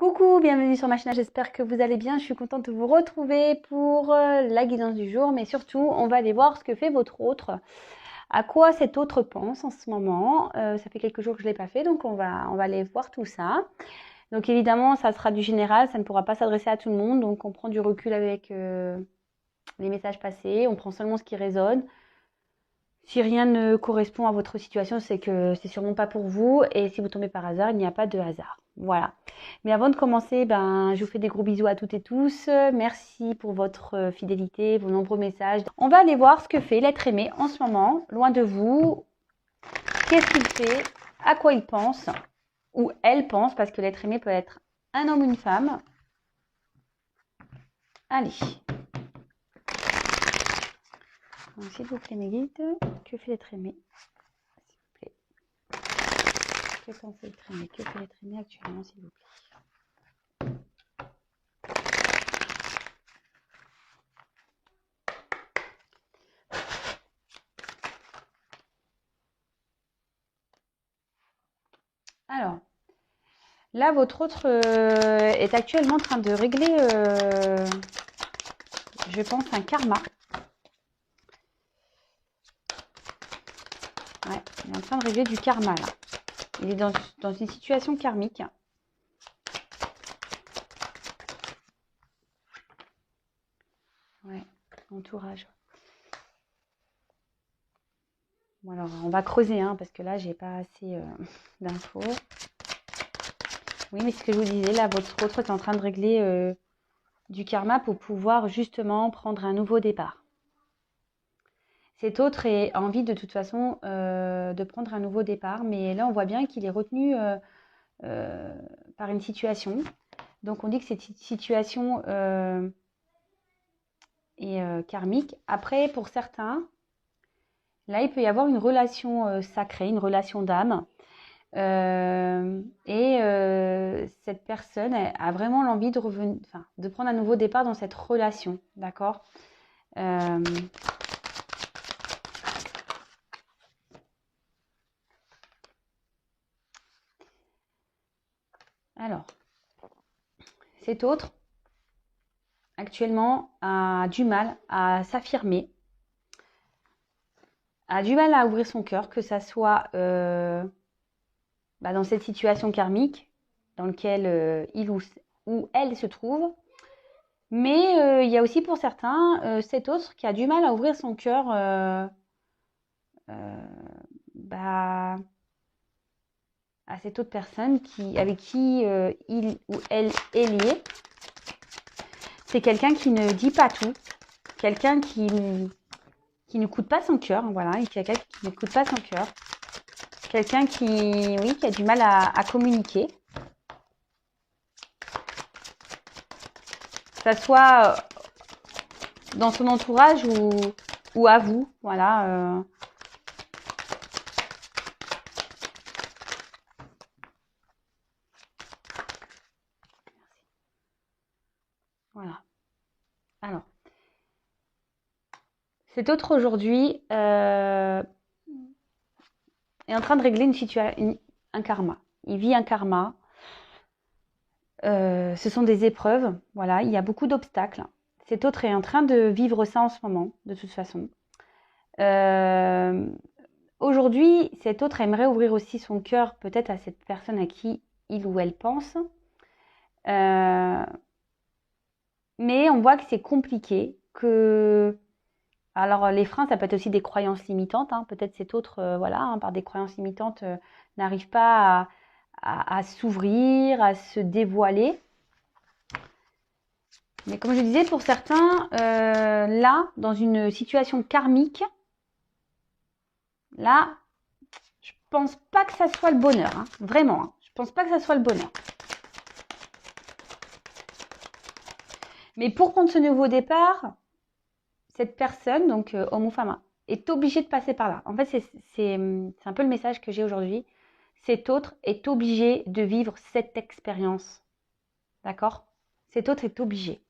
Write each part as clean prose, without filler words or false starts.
Coucou, bienvenue sur ma chaîne, j'espère que vous allez bien. Je suis contente de vous retrouver pour la guidance du jour, mais surtout, on va aller voir ce que fait votre autre, à quoi cet autre pense en ce moment. Ça fait quelques jours que je ne l'ai pas fait, donc on va aller voir tout ça. Donc évidemment, ça sera du général, ça ne pourra pas s'adresser à tout le monde, donc on prend du recul avec les messages passés, on prend seulement ce qui résonne. Si rien ne correspond à votre situation, c'est que c'est sûrement pas pour vous. Et si vous tombez par hasard, il n'y a pas de hasard. Voilà. Mais avant de commencer, je vous fais des gros bisous à toutes et tous. Merci pour votre fidélité, vos nombreux messages. On va aller voir ce que fait l'être aimé en ce moment, loin de vous. Qu'est-ce qu'il fait? À quoi il pense? Ou elle pense, parce que l'être aimé peut être un homme ou une femme. Allez. Donc, s'il vous plaît, mes guides, que fait l'être aimé? S'il vous plaît. Que pense l'être aimé? Que fait l'être aimé actuellement, s'il vous plaît? Alors, là, votre autre est actuellement en train de régler, je pense, un karma. Ouais, il est en train de régler du karma, là. Il est dans une situation karmique. Ouais, entourage. Bon, alors, on va creuser, hein, parce que là, j'ai pas assez d'infos. Oui, mais ce que je vous disais, là, votre autre est en train de régler du karma pour pouvoir justement prendre un nouveau départ. Cet autre a envie de toute façon de prendre un nouveau départ, mais là, on voit bien qu'il est retenu par une situation. Donc, on dit que cette situation est karmique. Après, pour certains, là, il peut y avoir une relation sacrée, une relation d'âme. Cette personne a vraiment l'envie de revenir, enfin, de prendre un nouveau départ dans cette relation, d'accord? Alors, cet autre, actuellement, a du mal à s'affirmer, a du mal à ouvrir son cœur, que ça soit dans cette situation karmique dans laquelle il ou elle se trouve. Mais il y a aussi pour certains cet autre qui a du mal à ouvrir son cœur euh, bah, à cette autre personne avec qui il ou elle est lié. C'est quelqu'un qui ne dit pas tout, quelqu'un qui ne coûte pas son cœur, voilà, quelqu'un qui ne coûte pas son cœur, quelqu'un qui a du mal à communiquer. Que ça soit dans son entourage ou à vous, voilà. Voilà. Alors, cet autre aujourd'hui est en train de régler un karma. Il vit un karma. Ce sont des épreuves, voilà, il y a beaucoup d'obstacles. Cet autre est en train de vivre ça en ce moment, de toute façon. Aujourd'hui, cet autre aimerait ouvrir aussi son cœur peut-être à cette personne à qui il ou elle pense. Mais on voit que c'est compliqué, que... Alors, les freins, ça peut être aussi des croyances limitantes, hein. Peut-être cet autre, par des croyances limitantes, n'arrive pas à s'ouvrir, à se dévoiler. Mais comme je disais, pour certains, là, dans une situation karmique, là, je pense pas que ça soit le bonheur, hein, vraiment. Hein, je pense pas que ça soit le bonheur. Mais pour prendre ce nouveau départ, cette personne, donc homme ou femme, est obligée de passer par là. En fait, c'est un peu le message que j'ai aujourd'hui. Cet autre est obligé de vivre cette expérience. D'accord? Cet autre est obligé.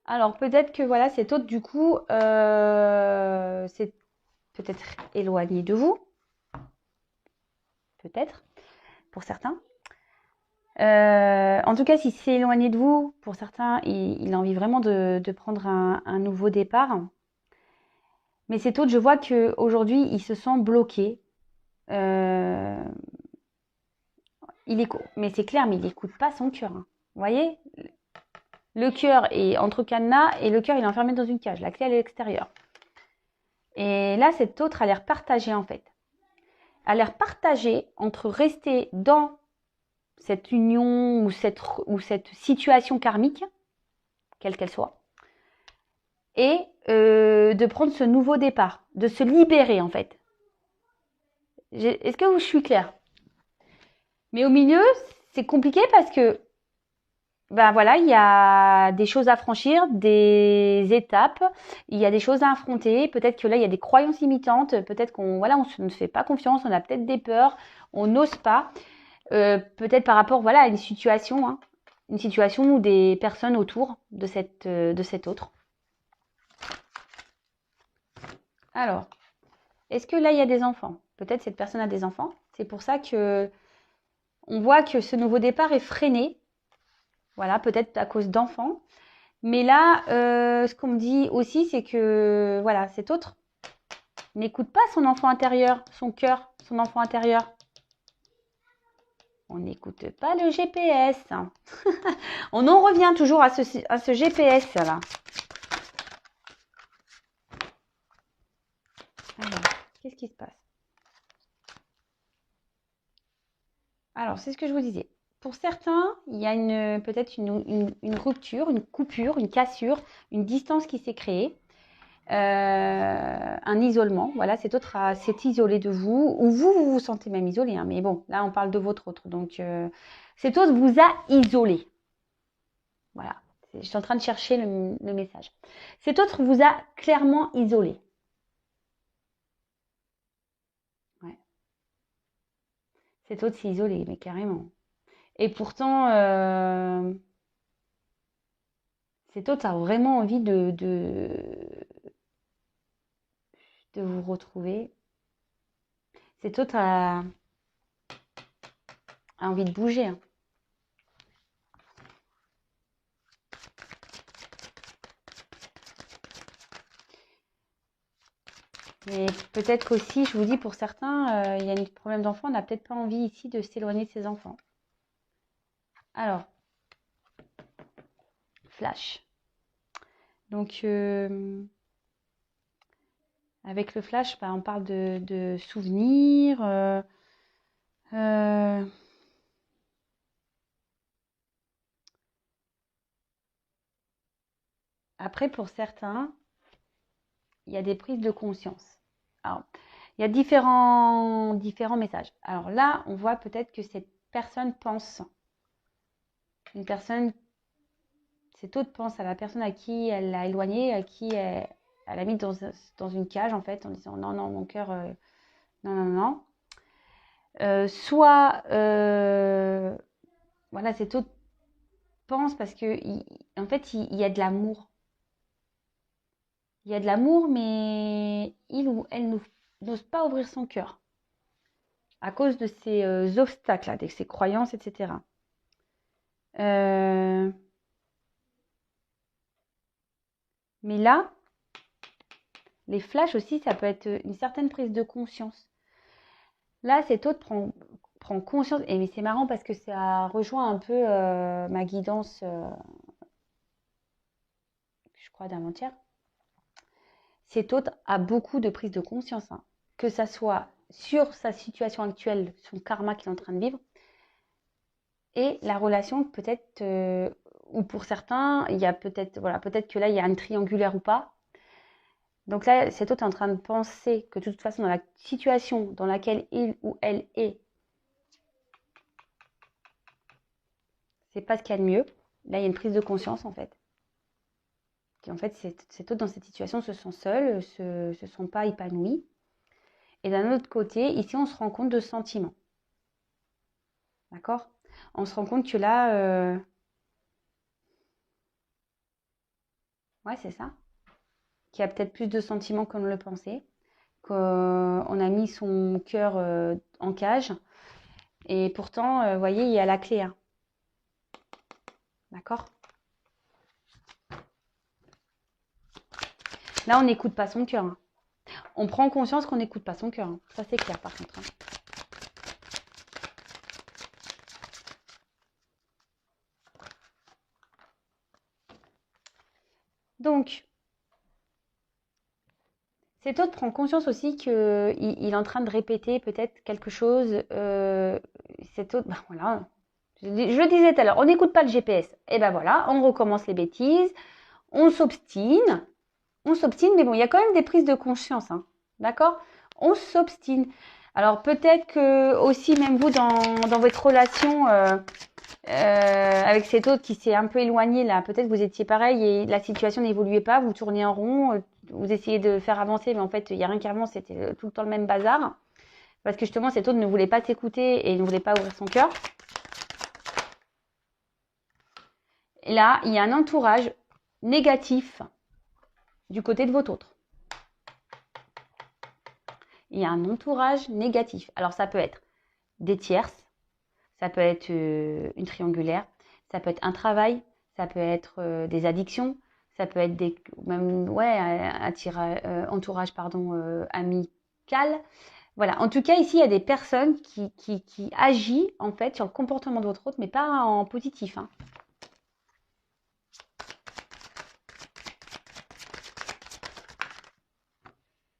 Alors peut-être que voilà, cet autre du coup, c'est peut-être éloigné de vous, peut-être, pour certains. En tout cas, si c'est éloigné de vous, pour certains, il a envie vraiment de prendre un nouveau départ. Mais cet autre, je vois qu'aujourd'hui, il se sent bloqué. Euh, mais c'est clair, mais il n'écoute pas son cœur, hein. Vous voyez, le cœur est entre cadenas et le cœur il est enfermé dans une cage. La clé elle est à l'extérieur. Et là, cet autre a l'air partagé en fait. A l'air partagé entre rester dans cette union ou cette situation karmique, quelle qu'elle soit, et de prendre ce nouveau départ, de se libérer en fait. Est-ce que je suis claire? Mais au milieu, c'est compliqué parce que ben voilà, il y a des choses à franchir, des étapes, il y a des choses à affronter. Peut-être que là, il y a des croyances limitantes. Peut-être qu'on voilà, on ne se fait pas confiance, on a peut-être des peurs, on n'ose pas. Peut-être par rapport voilà à une situation ou des personnes autour de cet autre. Alors, est-ce que là, il y a des enfants? Peut-être cette personne a des enfants. C'est pour ça que on voit que ce nouveau départ est freiné. Voilà, peut-être à cause d'enfants. Mais là, ce qu'on me dit aussi, c'est que voilà, cet autre n'écoute pas son enfant intérieur, son cœur, son enfant intérieur. On n'écoute pas le GPS. On en revient toujours à ce GPS là. Alors, qu'est-ce qui se passe? Alors, c'est ce que je vous disais. Pour certains, il y a peut-être une rupture, une coupure, une cassure, une distance qui s'est créée. Un isolement, voilà, cet autre s'est isolé de vous, ou vous vous sentez même isolé, hein, mais bon, là on parle de votre autre, donc cet autre vous a isolé, voilà, je suis en train de chercher le message. Cet autre vous a clairement isolé, ouais. Cet autre s'est isolé, mais carrément. Et pourtant, cet autre a vraiment envie de vous retrouver. Cet autre a envie de bouger, hein. Mais peut-être qu'aussi, je vous dis, pour certains, il y a un problème d'enfant, on n'a peut-être pas envie ici de s'éloigner de ses enfants. Alors, flash. Donc, avec le flash, bah, on parle de souvenirs. Euh, Après, pour certains, il y a des prises de conscience. Alors, il y a différents messages. Alors là, on voit peut-être que cette personne pense, une personne, cette autre pense à la personne à qui elle l'a éloignée, à qui elle a mis dans une cage en fait, en disant non, non, mon cœur, non, non, non. Soit, voilà, cet autre pense parce que, en fait, il y a de l'amour. Il y a de l'amour, mais il ou elle n'ose pas ouvrir son cœur à cause de ces obstacles-là, de ces croyances, etc. Mais là, les flashs aussi, ça peut être une certaine prise de conscience. Là, cet autre prend conscience. Et mais c'est marrant parce que ça rejoint un peu ma guidance, je crois, d'avant-hier. Cet autre a beaucoup de prise de conscience, hein. Que ça soit sur sa situation actuelle, son karma qu'il est en train de vivre, et la relation peut-être, ou pour certains, il y a peut-être, voilà, peut-être que là, il y a un triangulaire ou pas. Donc là, cet autre est en train de penser que de toute façon, dans la situation dans laquelle il ou elle est, c'est pas ce qu'il y a de mieux. Là, il y a une prise de conscience, en fait. Et en fait, cet autre, dans cette situation, se sent seul, se sent pas épanoui. Et d'un autre côté, ici, on se rend compte de sentiments. D'accord? On se rend compte que là, Ouais, c'est ça. Qui a peut-être plus de sentiments qu'on ne le pensait. Qu'on a mis son cœur en cage. Et pourtant, vous voyez, il y a la clé. Hein. D'accord? Là, on n'écoute pas son cœur. Hein. On prend conscience qu'on n'écoute pas son cœur. Hein. Ça, c'est clair, par contre. Hein. Donc, cet autre prend conscience aussi qu'il est en train de répéter peut-être quelque chose. Cet autre, ben voilà. Je disais tout à l'heure, on n'écoute pas le GPS. Et ben voilà, on recommence les bêtises. On s'obstine. On s'obstine, mais bon, il y a quand même des prises de conscience. Hein, d'accord? On s'obstine. Alors peut-être que aussi, même vous, dans votre relation avec cet autre qui s'est un peu éloigné, là, peut-être que vous étiez pareil et la situation n'évoluait pas, vous tournez en rond, vous essayez de faire avancer, mais en fait, il n'y a rien qui avance, c'était tout le temps le même bazar. Parce que justement, cet autre ne voulait pas s'écouter et ne voulait pas ouvrir son cœur. Et là, il y a un entourage négatif du côté de votre autre. Il y a un entourage négatif. Alors, ça peut être des tierces, ça peut être une triangulaire, ça peut être un travail, ça peut être des addictions, ça peut être même un entourage amical. Voilà. En tout cas, ici, il y a des personnes qui agissent en fait sur le comportement de votre autre, mais pas en positif. Hein.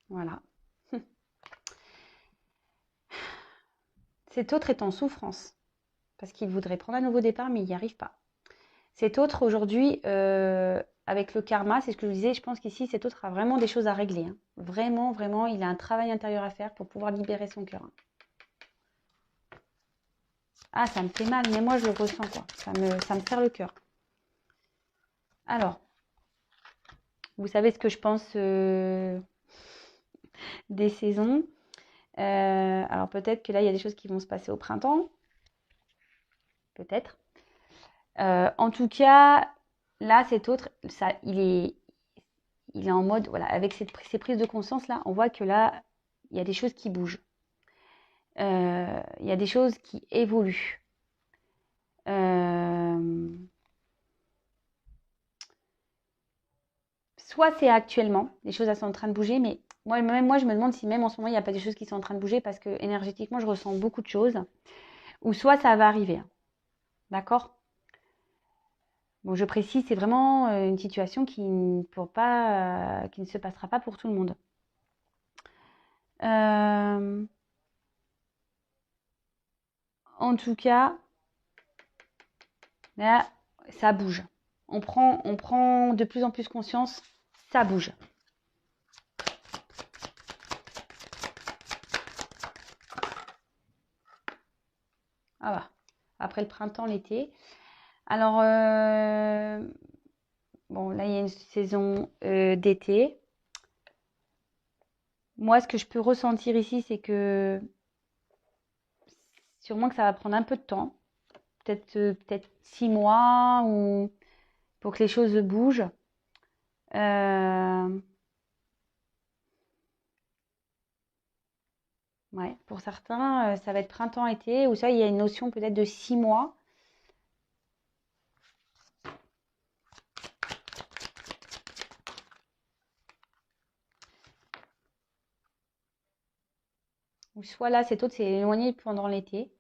Voilà. Cet autre est en souffrance parce qu'il voudrait prendre un nouveau départ, mais il n'y arrive pas. Cet autre aujourd'hui, avec le karma, c'est ce que je vous disais, je pense qu'ici, cet autre a vraiment des choses à régler. Hein. Vraiment, vraiment, il a un travail intérieur à faire pour pouvoir libérer son cœur. Hein. Ah, ça me fait mal, mais moi, je le ressens, quoi. Ça me serre le cœur. Alors, vous savez ce que je pense des saisons. Alors, peut-être que là, il y a des choses qui vont se passer au printemps. Peut-être. En tout cas, là, cet autre, il est en mode, voilà, avec ces prises de conscience là, on voit que là, il y a des choses qui bougent. Il y a des choses qui évoluent. Soit c'est actuellement, les choses elles sont en train de bouger, mais moi, je me demande si même en ce moment, il n'y a pas des choses qui sont en train de bouger parce que énergétiquement, je ressens beaucoup de choses. Ou soit ça va arriver. D'accord? Bon, je précise, c'est vraiment une situation qui ne se passera pas pour tout le monde. En tout cas, là, ça bouge. On prend de plus en plus conscience, ça bouge. Ah bah, après le printemps, l'été. Alors, bon, là, il y a une saison d'été. Moi, ce que je peux ressentir ici, c'est que sûrement que ça va prendre un peu de temps. Peut-être 6 mois ou pour que les choses bougent. Ouais, pour certains, ça va être printemps-été, ou ça, il y a une notion peut-être de 6 mois. Ou soit là, cet autre s'est éloigné pendant l'été.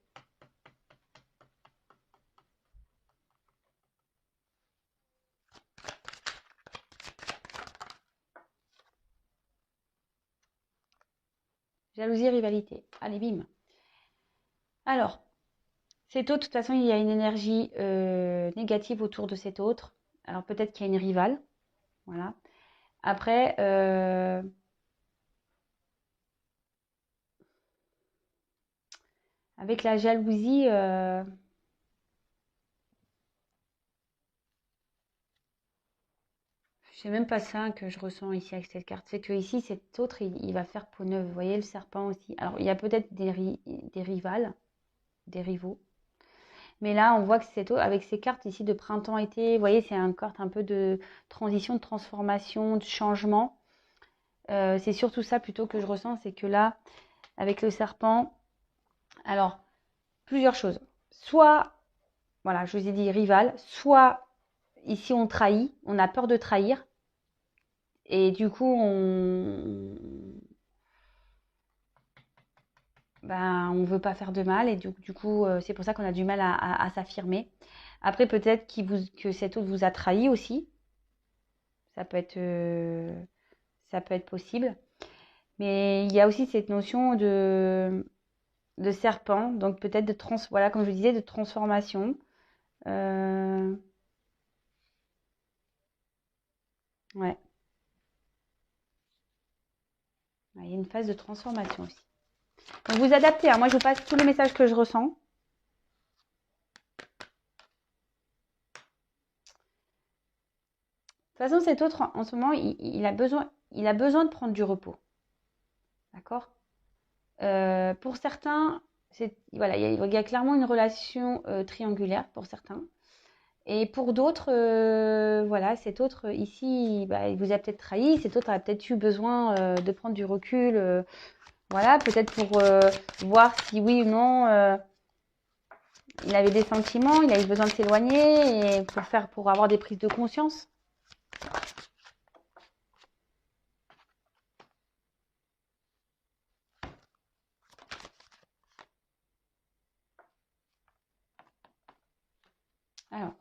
Jalousie, rivalité. Allez, bim. Alors, cet autre, de toute façon, il y a une énergie négative autour de cet autre. Alors, peut-être qu'il y a une rivale. Voilà. Après, avec la jalousie, c'est même pas ça que je ressens ici avec cette carte. C'est que ici, cet autre, il va faire peau neuve. Vous voyez le serpent aussi. Alors, il y a peut-être des rivales, des rivaux. Mais là, on voit que c'est avec ces cartes ici de printemps-été, vous voyez, c'est une carte un peu de transition, de transformation, de changement. C'est surtout ça plutôt que je ressens, c'est que là, avec le serpent, alors, plusieurs choses. Soit, voilà, je vous ai dit rival, soit ici on trahit, on a peur de trahir, et du coup, on veut pas faire de mal, et du coup, c'est pour ça qu'on a du mal à s'affirmer. Après, peut-être que cet autre vous a trahi aussi. Ça peut être possible. Mais il y a aussi cette notion de serpent, donc peut-être voilà, comme je vous disais, de transformation. Ouais. Il y a une phase de transformation aussi. Donc vous adaptez, hein. Moi je vous passe tous les messages que je ressens. De toute façon, cet autre, en ce moment, il a besoin de prendre du repos. D'accord. Pour certains, voilà, il y a clairement une relation triangulaire pour certains. Et pour d'autres, voilà, cet autre ici, il vous a peut-être trahi, cet autre a peut-être eu besoin de prendre du recul, voilà, peut-être pour voir si oui ou non il avait des sentiments, il a eu besoin de s'éloigner et pour avoir des prises de conscience. Alors,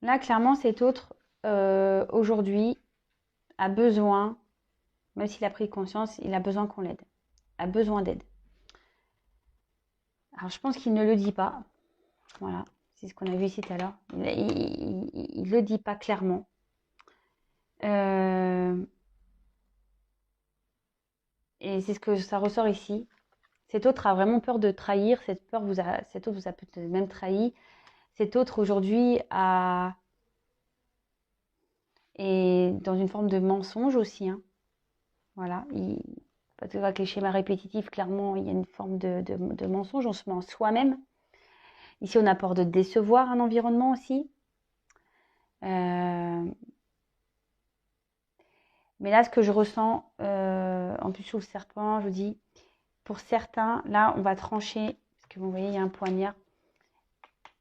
là, clairement, cet autre, aujourd'hui, a besoin, même s'il a pris conscience, il a besoin qu'on l'aide, a besoin d'aide. Alors, je pense qu'il ne le dit pas. Voilà, c'est ce qu'on a vu ici tout à l'heure. Il ne le dit pas clairement. Et c'est ce que ça ressort ici. Cet autre a vraiment peur de trahir. Cet autre vous a peut-être même trahi. Cet autre aujourd'hui est dans une forme de mensonge aussi. Hein. Voilà. Parce que avec les schémas répétitifs, clairement, il y a une forme de mensonge. On se ment soi-même. Ici, on a peur de décevoir un environnement aussi. Mais là, ce que je ressens, en plus sous le serpent, je vous dis, pour certains, là, on va trancher, parce que vous voyez, il y a un poignard.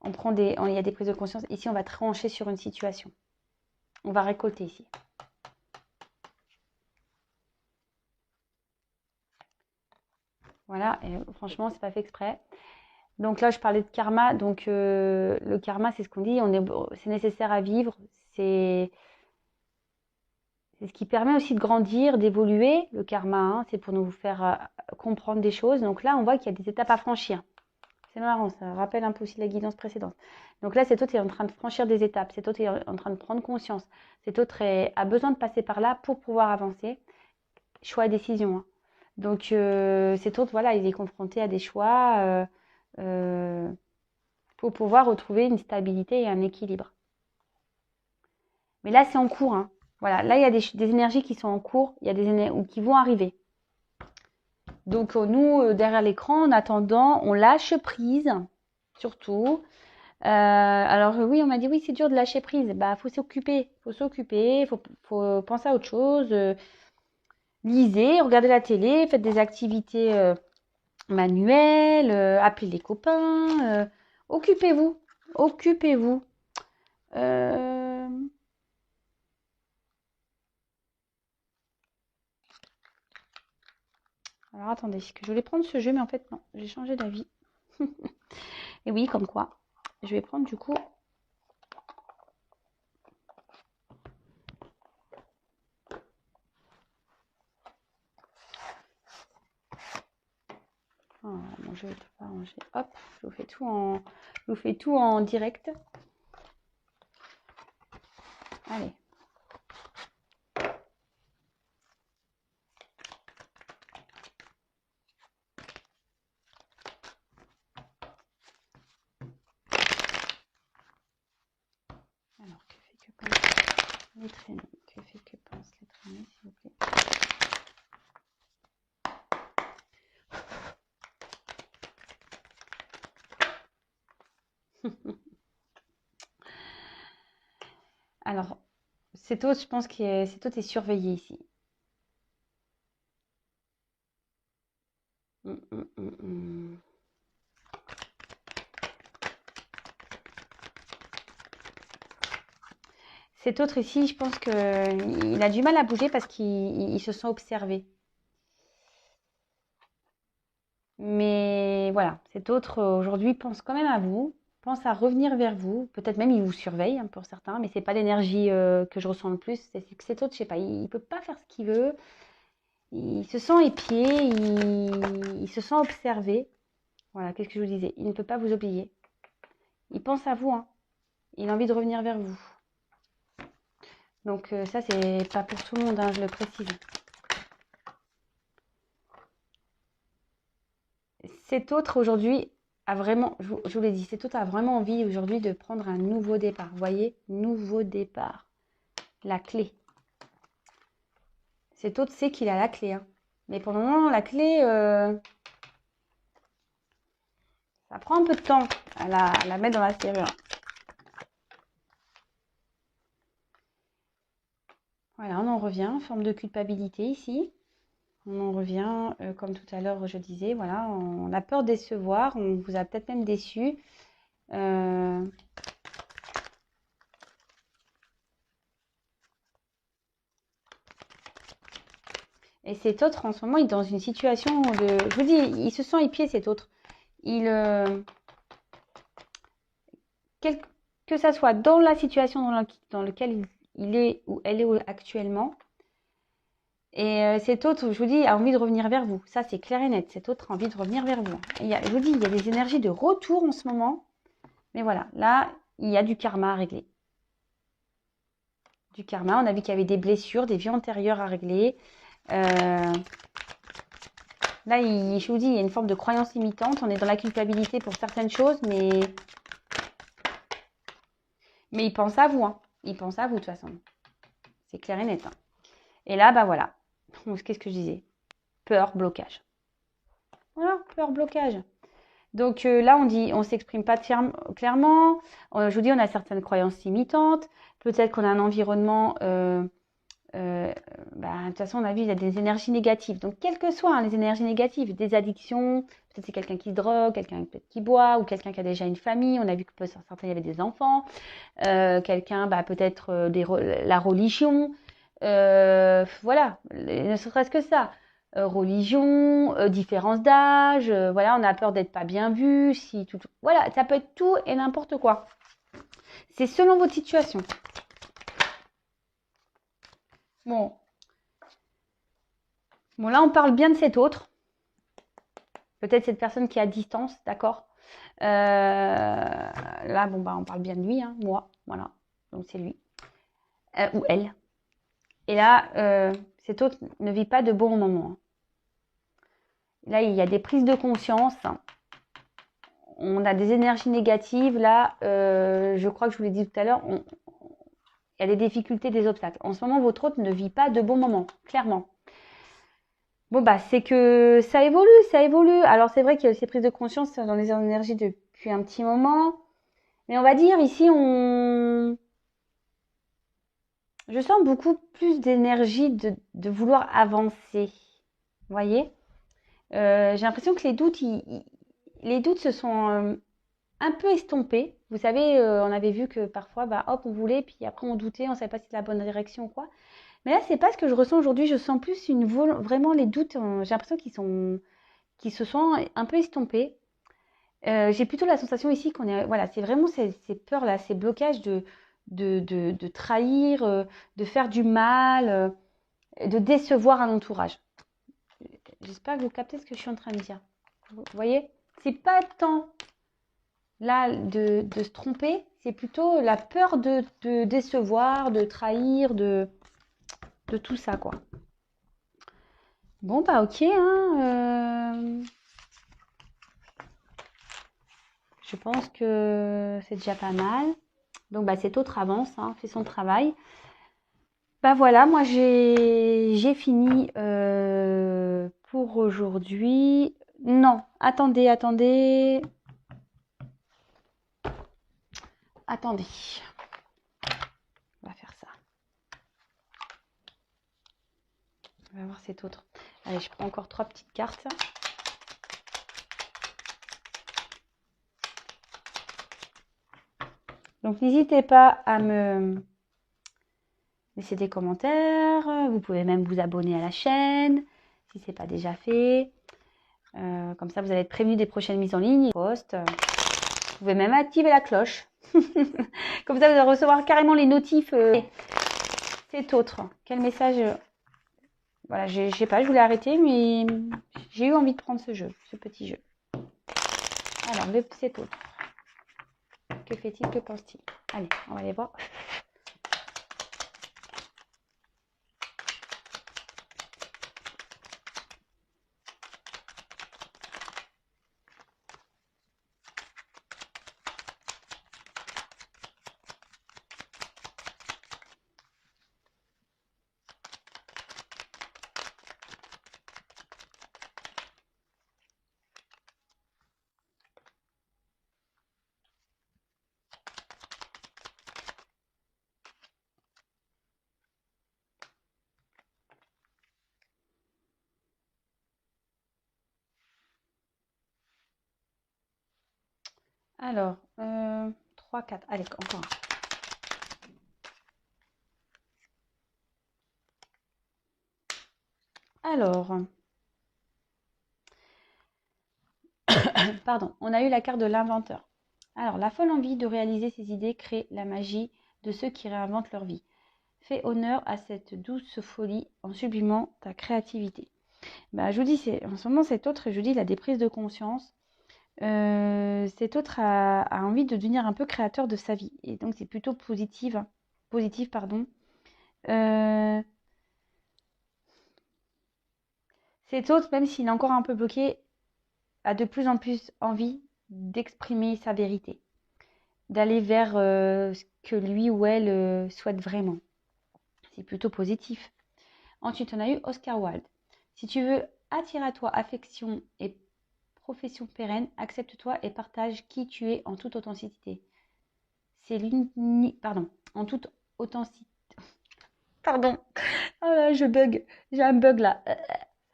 Il y a des prises de conscience. Ici, on va trancher sur une situation. On va récolter ici. Voilà, et franchement, c'est pas fait exprès. Donc là, je parlais de karma. Donc le karma, c'est ce qu'on dit, c'est nécessaire à vivre. C'est ce qui permet aussi de grandir, d'évoluer. Le karma, hein, c'est pour nous faire comprendre des choses. Donc là, on voit qu'il y a des étapes à franchir. C'est marrant, ça rappelle un peu aussi la guidance précédente. Donc là, cet autre est en train de franchir des étapes. Cet autre est en train de prendre conscience. Cet autre a besoin de passer par là pour pouvoir avancer. Choix et décision. Hein. Donc cet autre, voilà, il est confronté à des choix pour pouvoir retrouver une stabilité et un équilibre. Mais là, c'est en cours. Hein. Voilà, là, il y a des énergies qui sont en cours, il y a des énergies qui vont arriver. Donc nous, derrière l'écran, en attendant, on lâche prise, surtout. Alors oui, on m'a dit oui, c'est dur de lâcher prise. Bah, faut s'occuper, faut penser à autre chose. Lisez, regardez la télé, faites des activités manuelles, appelez les copains. Occupez-vous, occupez-vous. Alors attendez, que je voulais prendre ce jeu, mais en fait non, j'ai changé d'avis. Et oui, comme quoi. Je vais prendre du coup. Oh, mon jeu ne peut pas ranger. Hop, je vous fais tout en direct. Allez. Alors, que fait que pense les traînées? Que fait que pense les traînées, s'il vous plaît? Alors, cet autre, je pense que cet autre est surveillé ici. Hum, hum, hum, hum. Cet autre ici, je pense qu'il a du mal à bouger parce qu'il se sent observé. Mais voilà, cet autre aujourd'hui pense quand même à vous, pense à revenir vers vous. Peut-être même il vous surveille hein, pour certains, mais c'est pas l'énergie que je ressens le plus. C'est que cet autre, je sais pas, il peut pas faire ce qu'il veut. Il se sent épié, il se sent observé. Voilà, qu'est-ce que je vous disais? Il ne peut pas vous oublier. Il pense à vous, hein. Il a envie de revenir vers vous. Donc ça, c'est pas pour tout le monde, hein, je le précise. Cet autre aujourd'hui a vraiment, je vous l'ai dit, cet autre a vraiment envie aujourd'hui de prendre un nouveau départ. Vous voyez, nouveau départ. La clé. Cet autre sait qu'il a la clé. Hein. Mais pour le moment, la clé, ça prend un peu de temps à la mettre dans la serrure. Voilà, on en revient, forme de culpabilité ici. On en revient, comme tout à l'heure je disais, voilà, on a peur de décevoir, on vous a peut-être même déçu. Et cet autre, en ce moment, il est dans une situation de... Je vous dis, il se sent épié, cet autre. Il, que ça soit dans la situation dans laquelle il est ou elle est actuellement, et cet autre, je vous dis, a envie de revenir vers vous. Ça, c'est clair et net. Cet autre a envie de revenir vers vous. Je vous dis, il y a des énergies de retour en ce moment. Mais voilà, là, il y a du karma à régler. Du karma, on a vu qu'il y avait des blessures, des vies antérieures à régler. Là, je vous dis, il y a une forme de croyance limitante. On est dans la culpabilité pour certaines choses, mais il pense à vous. Hein. Il pense à vous, de toute façon. C'est clair et net. Hein. Et là, bah voilà. Qu'est-ce que je disais? Peur, blocage. Voilà, peur, blocage. Donc là, on s'exprime pas clairement. Je vous dis, on a certaines croyances limitantes. Peut-être qu'on a un environnement. De toute façon, on a vu, il y a des énergies négatives. Donc, quelles que soient hein, les énergies négatives, des addictions, peut-être c'est quelqu'un qui drogue, quelqu'un peut-être qui boit, ou quelqu'un qui a déjà une famille. On a vu que pour certains, il y avait des enfants. Quelqu'un, peut-être la religion. Voilà, ne serait-ce que ça. Religion, différence d'âge, voilà, on a peur d'être pas bien vu, voilà, ça peut être tout et n'importe quoi. C'est selon votre situation. Bon, là, on parle bien de cet autre. Peut-être cette personne qui est à distance, d'accord. Là, on parle bien de lui, hein, moi, voilà. Donc c'est lui ou elle. Et là, cet autre ne vit pas de bons moments. Là, il y a des prises de conscience. On a des énergies négatives. Là, je crois que je vous l'ai dit tout à l'heure, il y a des difficultés, des obstacles. En ce moment, votre autre ne vit pas de bons moments, clairement. Bon, c'est que ça évolue, ça évolue. Alors, c'est vrai qu'il y a ces prises de conscience dans les énergies depuis un petit moment. Mais on va dire, ici, je sens beaucoup plus d'énergie de vouloir avancer. Vous voyez? J'ai l'impression que les doutes se sont un peu estompés. Vous savez, on avait vu que parfois, hop, on voulait, puis après on doutait, on ne savait pas si c'était la bonne direction ou quoi. Mais là, c'est pas ce que je ressens aujourd'hui. Je sens plus vraiment les doutes. J'ai l'impression qu'ils se sont un peu estompés. J'ai plutôt la sensation ici qu'on est, voilà, c'est vraiment ces peurs-là, ces blocages de trahir, de faire du mal, de décevoir un entourage. J'espère que vous captez ce que je suis en train de dire. Vous voyez? C'est pas tant là de se tromper, c'est plutôt la peur de décevoir, de trahir, de tout ça, quoi. Bon, ok, hein. Je pense que c'est déjà pas mal. Donc, cet autre avance, hein, fait son travail. Voilà, moi j'ai fini pour aujourd'hui. Non, attendez. attendez. On va faire ça. On va voir cet autre. Allez, je prends encore 3 petites cartes. Donc, n'hésitez pas à me laisser des commentaires. Vous pouvez même vous abonner à la chaîne si ce n'est pas déjà fait. Comme ça, vous allez être prévenu des prochaines mises en ligne. Vous pouvez même activer la cloche. Comme ça, vous allez recevoir carrément les notifs. C'est autre. Quel message voilà, je sais pas, je voulais arrêter, mais j'ai eu envie de prendre ce jeu, ce petit jeu. Alors, cet autre. Que fait-il, que pense-t-il? Allez, on va aller voir. Alors, 3, 4. Allez, encore un. Alors, pardon, on a eu la carte de l'inventeur. Alors, la folle envie de réaliser ses idées crée la magie de ceux qui réinventent leur vie. Fais honneur à cette douce folie en sublimant ta créativité. Bah, je vous dis, en ce moment, cet autre, je vous dis, il a des prises de conscience. Cet autre a envie de devenir un peu créateur de sa vie. Et donc, c'est plutôt positif, pardon. Cet autre, même s'il est encore un peu bloqué, a de plus en plus envie d'exprimer sa vérité, d'aller vers ce que lui ou elle souhaite vraiment. C'est plutôt positif. Ensuite, on a eu Oscar Wilde. Si tu veux attirer à toi affection et profession pérenne, accepte-toi et partage qui tu es en toute authenticité. C'est l'unique... Pardon. En toute authenticité. Pardon. Oh là, je bug. J'ai un bug là.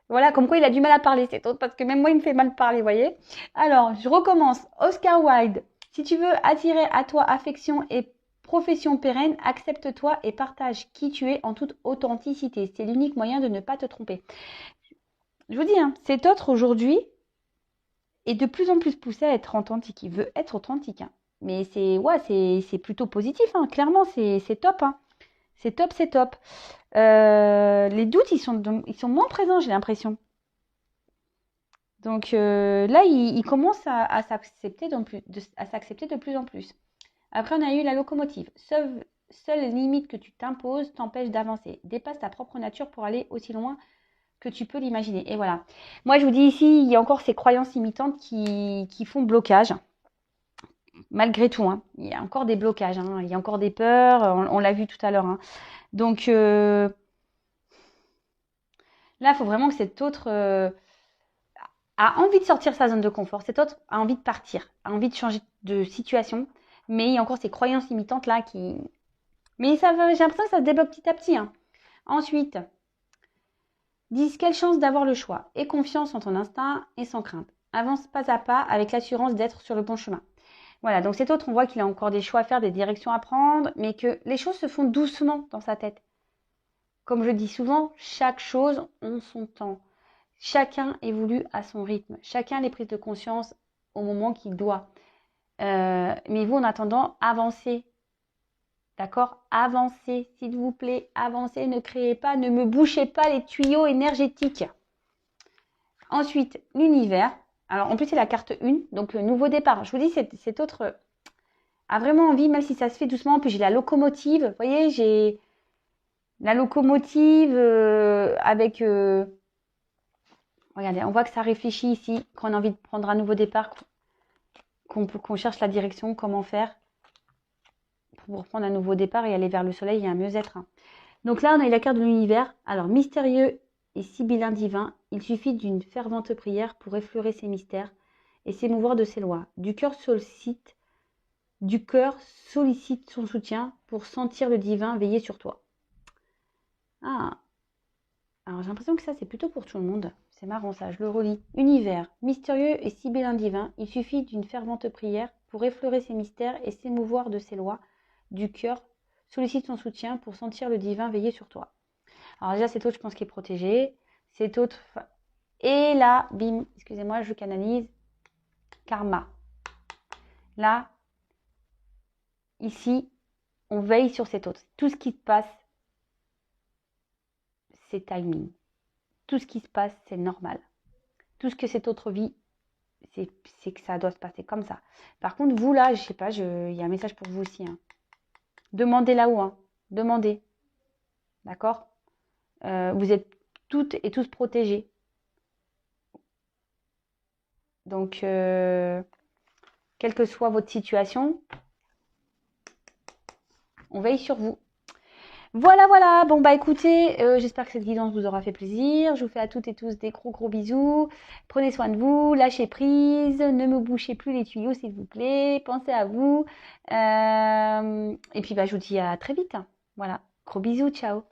Voilà, comme quoi il a du mal à parler, cet autre, parce que même moi, il me fait mal parler, vous voyez. Alors, je recommence. Oscar Wilde. Si tu veux attirer à toi affection et profession pérenne, accepte-toi et partage qui tu es en toute authenticité. C'est l'unique moyen de ne pas te tromper. Je vous dis, hein, cet autre aujourd'hui est de plus en plus poussé à être authentique. Il veut être authentique. Hein. Mais c'est plutôt positif, hein. Clairement, c'est top. Hein. C'est top, c'est top. Les doutes, ils sont moins présents, j'ai l'impression. Donc là, il commence à s'accepter de plus en plus. Après, on a eu la locomotive. Seule limite que tu t'imposes t'empêche d'avancer. Dépasse ta propre nature pour aller aussi loin que tu peux l'imaginer. Et voilà. Moi, je vous dis ici, il y a encore ces croyances limitantes qui font blocage. Malgré tout, hein. Il y a encore des blocages. Hein. Il y a encore des peurs. On l'a vu tout à l'heure. Hein. Donc là, il faut vraiment que cet autre a envie de sortir de sa zone de confort. Cet autre a envie de partir, a envie de changer de situation. Mais il y a encore ces croyances limitantes là qui... Mais j'ai l'impression que ça se débloque petit à petit. Hein. Ensuite, 10. Quelle chance d'avoir le choix. Aie confiance en ton instinct et sans crainte. Avance pas à pas avec l'assurance d'être sur le bon chemin. Voilà, donc cet autre, on voit qu'il a encore des choix à faire, des directions à prendre, mais que les choses se font doucement dans sa tête. Comme je dis souvent, chaque chose en son temps. Chacun évolue à son rythme. Chacun a les prises de conscience au moment qu'il doit. Mais vous, en attendant, avancez. D'accord? Avancez, s'il vous plaît. Avancez, ne créez pas, ne me bouchez pas les tuyaux énergétiques. Ensuite, l'univers. Alors, en plus, c'est la carte 1, donc le nouveau départ. Je vous dis, cet autre a vraiment envie, même si ça se fait doucement. Puis j'ai la locomotive. Vous voyez, j'ai la locomotive avec... regardez, on voit que ça réfléchit ici, qu'on a envie de prendre un nouveau départ, qu'on cherche la direction, comment faire pour prendre un nouveau départ et aller vers le soleil et un mieux-être. Hein. Donc là, on a eu la carte de l'univers. Alors, mystérieux et sibyllin divin, il suffit d'une fervente prière pour effleurer ces mystères et s'émouvoir de ses lois. Du cœur sollicite du cœur sollicite son soutien pour sentir le divin veiller sur toi. Ah, alors j'ai l'impression que ça c'est plutôt pour tout le monde. C'est marrant ça, je le relis. Univers, mystérieux et sibyllin divin, il suffit d'une fervente prière pour effleurer ses mystères et s'émouvoir de ses lois. Du cœur sollicite son soutien pour sentir le divin veiller sur toi. Alors déjà cet autre je pense qu'il est protégé. Cet autre... Et là, bim, excusez-moi, je canalise. Karma. Là, ici, on veille sur cet autre. Tout ce qui se passe, c'est timing. Tout ce qui se passe, c'est normal. Tout ce que cette autre vit, c'est que ça doit se passer comme ça. Par contre, vous là, je sais pas, il y a un message pour vous aussi. Hein. Demandez là-haut. Hein. Demandez. D'accord vous êtes toutes et tous protégés. Donc, quelle que soit votre situation, on veille sur vous. Voilà, voilà. Bon, bah écoutez, j'espère que cette guidance vous aura fait plaisir. Je vous fais à toutes et tous des gros bisous. Prenez soin de vous, lâchez prise, ne me bouchez plus les tuyaux s'il vous plaît. Pensez à vous. Et puis, bah, je vous dis à très vite. Voilà. Gros bisous, ciao.